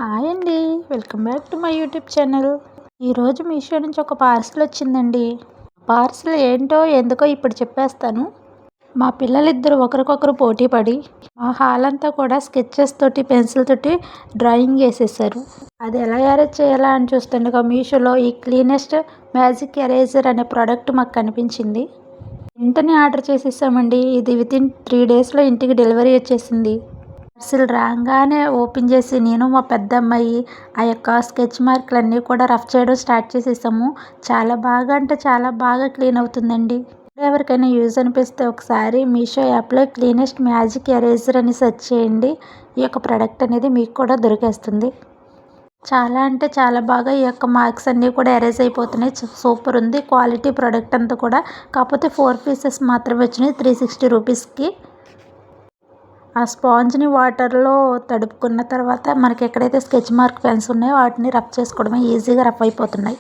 Hi అండి. Welcome back to my YouTube channel. ఈరోజు మీషో నుంచి ఒక పార్సిల్ వచ్చిందండి. పార్సిల్ ఏంటో ఎందుకో ఇప్పుడు చెప్పేస్తాను. మా పిల్లలిద్దరూ ఒకరికొకరు పోటీ పడి మా హాల్ అంతా కూడా స్కెచెస్ తోటి పెన్సిల్ తోటి డ్రాయింగ్ వేసేసారు. అది ఎలా అరేంజ్ చేయాలా అని చూస్తుండగా మీషోలో ఈ క్లీనెస్ట్ మ్యాజిక్ ఎరేజర్ అనే ప్రోడక్ట్ మాకు కనిపించింది. వెంటనే ఆర్డర్ చేసేసామండి. ఇది వితిన్ 3 డేస్లో ఇంటికి డెలివరీ వచ్చేసింది. పార్సిల్ రాగానే ఓపెన్ చేసి నేను మా పెద్ద అమ్మాయి ఆ యొక్క స్కెచ్ మార్కులన్నీ కూడా రఫ్ చేయడం స్టార్ట్ చేసేసాము. చాలా బాగా అంటే చాలా బాగా క్లీన్ అవుతుందండి. ఎవరికైనా యూజ్ అనిపిస్తే ఒకసారి మీషో యాప్లో క్లీనెస్ట్ మ్యాజిక్ ఎరేజర్ అని సెర్చ్ చేయండి. ఈ యొక్క ప్రోడక్ట్ అనేది మీకు కూడా దొరికేస్తుంది. చాలా అంటే చాలా బాగా ఈ యొక్క మార్క్స్ అన్నీ కూడా ఎరేజ్ అయిపోతున్నాయి. సూపర్ ఉంది క్వాలిటీ ప్రోడక్ట్ అంతా కూడా. కాకపోతే 4 పీసెస్ మాత్రమే వచ్చినాయి 360 రూపీస్కి. ఆ స్పాంజ్ని వాటర్లో తడుపుకున్న తర్వాత మనకి ఎక్కడైతే స్కెచ్ మార్క్ పెన్స్ ఉన్నాయో వాటిని రఫ్ చేసుకోవడమే, ఈజీగా రఫ్ అయిపోతున్నాయి.